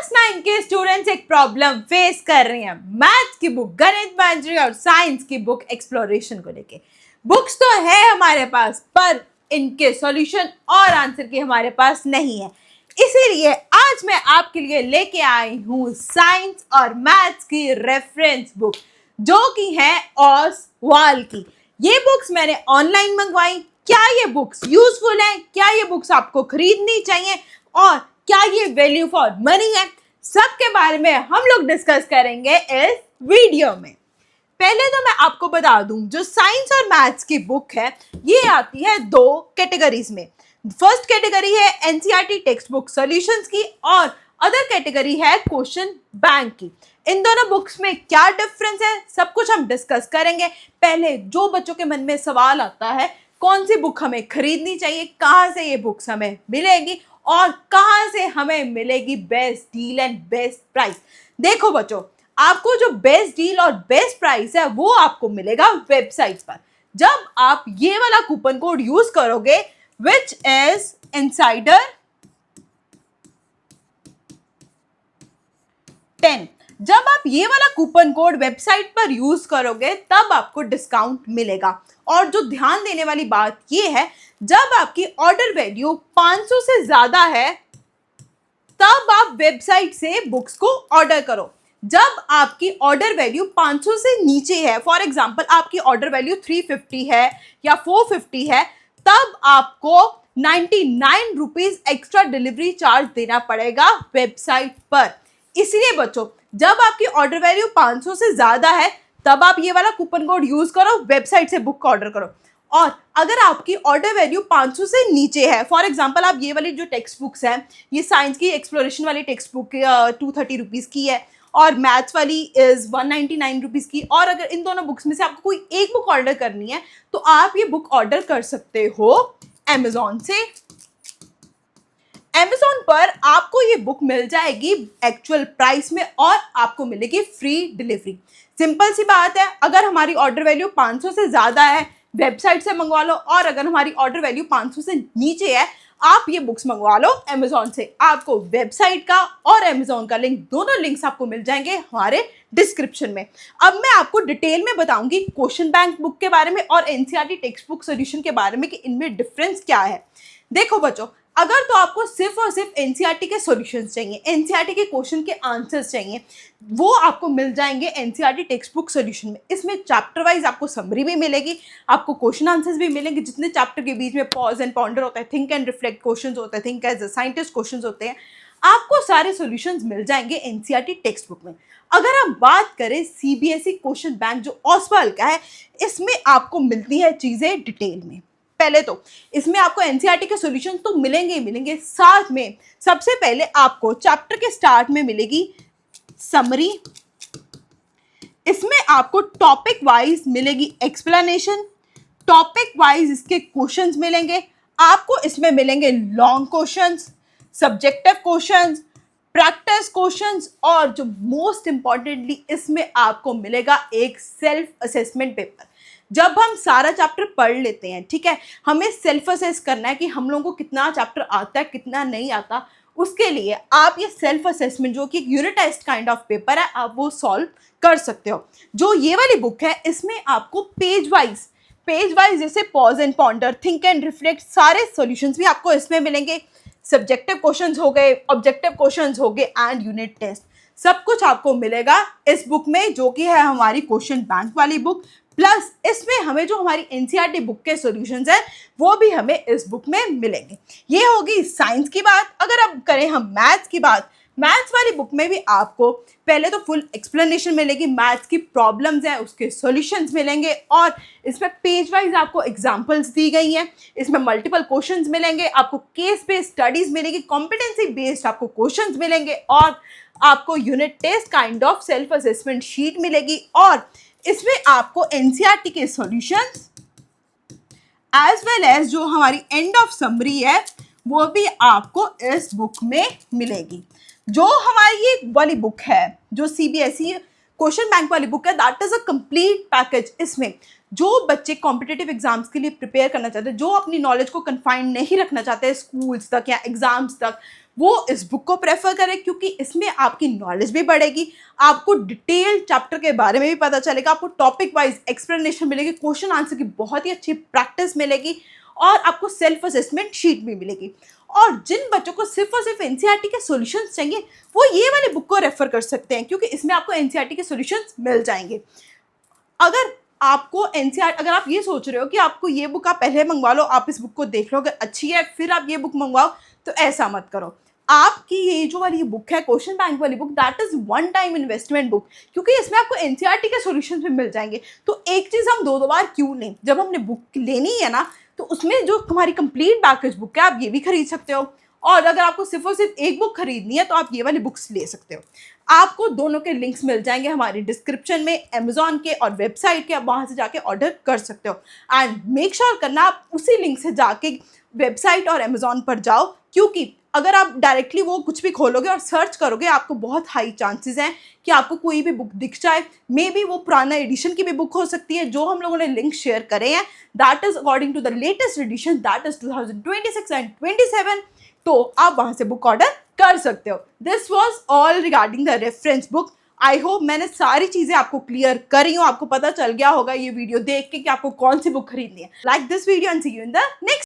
Class 9 के students एक problem face कर रहे हैं मैथ्स की बुक गणित बांजरी और साइंस की बुक एक्सप्लोरेशन को लेके। बुक्स तो है हमारे पास पर इनके सॉल्यूशन और आंसर की हमारे पास नहीं है। इसीलिए आज मैं आपके लिए लेके आई हूँ साइंस और मैथ्स की रेफरेंस बुक जो कि है ऑसवाल की। ये बुक्स मैंने ऑनलाइन मंगवाई। क्या ये बुक्स यूजफुल हैं? क्या ये बुक्स आपको खरीदनी चाहिए? और क्या ये वैल्यू फॉर मनी है? सबके बारे में हम लोग डिस्कस करेंगे इस वीडियो में। पहले तो मैं आपको बता दूं, जो साइंस और मैथ्स की बुक है ये आती है दो कैटेगरीज में। फर्स्ट कैटेगरी है एनसीईआरटी टेक्स्ट बुक सॉल्यूशंस की और अदर कैटेगरी है क्वेश्चन बैंक की। इन दोनों बुक्स में क्या डिफरेंस है सब कुछ हम डिस्कस करेंगे। पहले जो बच्चों के मन में सवाल आता है कौन सी बुक हमें खरीदनी चाहिए, कहाँ से ये बुक्स हमें मिलेगी और कहाँ से हमें मिलेगी best deal and best price. देखो बच्चों, आपको जो बेस्ट डील और बेस्ट प्राइस है वो आपको मिलेगा वेबसाइट पर। जब आप ये वाला कूपन कोड यूज करोगे विच इज इनसाइडर 10, जब आप ये वाला कूपन कोड वेबसाइट पर यूज करोगे तब आपको डिस्काउंट मिलेगा। और जो ध्यान देने वाली बात ये है, जब आपकी ऑर्डर वैल्यू 500 से ज्यादा है तब आप वेबसाइट से बुक्स को ऑर्डर करो। जब आपकी ऑर्डर वैल्यू 500 से नीचे है, फॉर एग्जांपल आपकी ऑर्डर वैल्यू 350 है या 450 है, तब आपको 99 रुपीज एक्स्ट्रा डिलीवरी चार्ज देना पड़ेगा वेबसाइट पर। इसलिए बच्चों, जब आपकी ऑर्डर वैल्यू 500 से ज्यादा है तब आप ये वाला कूपन कोड यूज करो, वेबसाइट से बुक ऑर्डर करो। और अगर आपकी ऑर्डर वैल्यू 500 से नीचे है, फॉर एग्जांपल आप ये वाली जो टेक्स्ट बुक्स हैं, ये साइंस की एक्सप्लोरेशन वाली टेक्स्ट बुक 230 रुपीज़ की है और मैथ्स वाली इज 199 रुपीज़ की, और अगर इन दोनों बुक्स में से आपको कोई एक बुक ऑर्डर करनी है तो आप ये बुक ऑर्डर कर सकते हो अमेजोन से। अमेजोन पर आपको ये बुक मिल जाएगी एक्चुअल प्राइस में और आपको मिलेगी फ्री डिलीवरी। सिंपल सी बात है, अगर हमारी ऑर्डर वैल्यू 500 से ज़्यादा है वेबसाइट से मंगवा लो, और अगर हमारी ऑर्डर वैल्यू 500 से नीचे है आप ये बुक्स मंगवा लो अमेजोन से। आपको वेबसाइट का और अमेजोन का लिंक, दोनों लिंक्स आपको मिल जाएंगे हमारे डिस्क्रिप्शन में। अब मैं आपको डिटेल में बताऊंगी क्वेश्चन बैंक बुक के बारे में और एनसीईआरटी टेक्स्ट बुक सॉल्यूशन के बारे में कि इनमें डिफरेंस क्या है। देखो बच्चों, अगर तो आपको सिर्फ और सिर्फ एनसीईआरटी के सॉल्यूशंस चाहिए, एनसीईआरटी के क्वेश्चन के आंसर्स चाहिए, वो आपको मिल जाएंगे एनसीईआरटी टेक्स्ट बुक सॉल्यूशन में। इसमें चैप्टर वाइज आपको समरी भी मिलेगी, आपको क्वेश्चन आंसर्स भी मिलेंगे, जितने चैप्टर के बीच में पॉज एंड पॉन्डर होता है, थिंक एंड रिफ्लेक्ट क्वेश्चंस होते हैं, think as a scientist questions होते हैं, आपको सारे सॉल्यूशंस मिल जाएंगे एनसीईआरटी टेक्स्ट बुक में। अगर आप बात करें सीबीएसई क्वेश्चन बैंक जो ऑसवाल का है, इसमें आपको मिलती है चीज़ें डिटेल में। पहले तो इसमें आपको एनसीईआरटी के सॉल्यूशंस तो मिलेंगे ही मिलेंगे, साथ में सबसे पहले आपको चैप्टर के स्टार्ट में मिलेगी समरी। इसमें आपको टॉपिक वाइज मिलेगी एक्सप्लेनेशन, टॉपिक वाइज इसके क्वेश्चंस मिलेंगे। आपको इसमें मिलेंगे long questions, subjective questions, practice questions, और जो मोस्ट इंपॉर्टेंटली इसमें आपको मिलेगा एक सेल्फ असेसमेंट पेपर। जब हम सारा चैप्टर पढ़ लेते हैं, ठीक है, हमें सेल्फ असेस करना है कि हम लोगों को कितना चैप्टर आता है कितना नहीं आता। उसके लिए आप ये सेल्फ असेसमेंट जो कि एक unit test kind of paper है, आप वो सॉल्व कर सकते हो। जो ये वाली बुक है इसमें आपको पेज वाइज जैसे pause and ponder, think and reflect, सारे सॉल्यूशंस भी आपको इसमें मिलेंगे। सब्जेक्टिव क्वेश्चंस हो गए, ऑब्जेक्टिव क्वेश्चंस हो गए एंड यूनिट टेस्ट, सब कुछ आपको मिलेगा इस बुक में जो कि है हमारी क्वेश्चन बैंक वाली बुक। प्लस इसमें हमें जो हमारी एनसीईआरटी बुक के सॉल्यूशंस हैं वो भी हमें इस बुक में मिलेंगे। ये होगी साइंस की बात। अगर अब करें हम मैथ्स की बात, मैथ्स वाली बुक में भी आपको पहले तो फुल एक्सप्लेनेशन मिलेगी, मैथ्स की प्रॉब्लम्स हैं उसके सॉल्यूशंस मिलेंगे, और इसमें पेज वाइज आपको एग्जांपल्स दी गई हैं। इसमें मल्टीपल क्वेश्चंस मिलेंगे, आपको केस बेस्ड स्टडीज मिलेगी, कॉम्पिटेंसी बेस्ड आपको क्वेश्चंस मिलेंगे, और आपको unit test kind of self assessment sheet मिलेगी। और इसमें आपको एनसीईआरटी के सॉल्यूशंस एज वेल एज जो हमारी एंड ऑफ समरी है वो भी आपको इस बुक में मिलेगी। जो हमारी ये वाली बुक है जो सीबीएसई क्वेश्चन बैंक वाली बुक है, that is a complete package. इसमें जो बच्चे कॉम्पिटिटिव एग्जाम्स के लिए प्रिपेयर करना चाहते हैं, जो अपनी नॉलेज को कन्फाइंड नहीं रखना चाहते स्कूल्स तक या एग्जाम्स तक, वो इस बुक को प्रेफर करें, क्योंकि इसमें आपकी नॉलेज भी बढ़ेगी, आपको डिटेल चैप्टर के बारे में भी पता चलेगा, आपको टॉपिक वाइज एक्सप्लेनेशन मिलेगी, क्वेश्चन आंसर की बहुत ही अच्छी प्रैक्टिस मिलेगी और आपको सेल्फ असेसमेंट शीट भी मिलेगी। और जिन बच्चों को सिर्फ और सिर्फ एनसीईआरटी के सॉल्यूशंस चाहिए वो ये वाली बुक को रेफर कर सकते हैं, क्योंकि इसमें आपको एनसीईआरटी के सॉल्यूशंस मिल जाएंगे। अगर आपको एनसीईआर अगर आप ये सोच रहे हो कि आपको ये बुक आप पहले मंगवा लो, आप इस बुक को देख लो अगर अच्छी है फिर आप ये बुक मंगवाओ, तो ऐसा मत करो। आपकी ये जो वाली बुक है क्वेश्चन बैंक वाली book, that is one time investment book, क्योंकि इसमें आपको एनसीईआरटी के सॉल्यूशंस भी मिल जाएंगे। तो एक चीज़ हम दो बार क्यों लें, जब हमने बुक लेनी है ना तो उसमें जो हमारी कंप्लीट पैकेज बुक है आप ये भी खरीद सकते हो, और अगर आपको सिर्फ और सिर्फ एक बुक खरीदनी है तो आप ये वाली बुक्स ले सकते हो। आपको दोनों के लिंक्स मिल जाएंगे हमारी डिस्क्रिप्शन में, अमेजोन के और वेबसाइट के, आप वहाँ से जाके ऑर्डर कर सकते हो। एंड मेक श्योर करना आप उसी लिंक से जाके वेबसाइट और अमेजोन पर जाओ, क्योंकि अगर आप डायरेक्टली वो कुछ भी खोलोगे और सर्च करोगे आपको बहुत हाई चांसेस हैं कि आपको कोई भी बुक दिख जाए। मे बी वो पुराना एडिशन की भी बुक हो सकती है। जो हम लोगों ने लिंक शेयर करे हैं that is according to the latest edition, that is 2026 and 27, तो आप वहां से बुक ऑर्डर कर सकते हो। This was all regarding the reference book. I hope मैंने सारी चीज़ें आपको क्लियर करी हूँ, आपको पता चल गया होगा ये वीडियो देख के कि आपको कौन सी बुक खरीदनी है। Like this video and see you in the next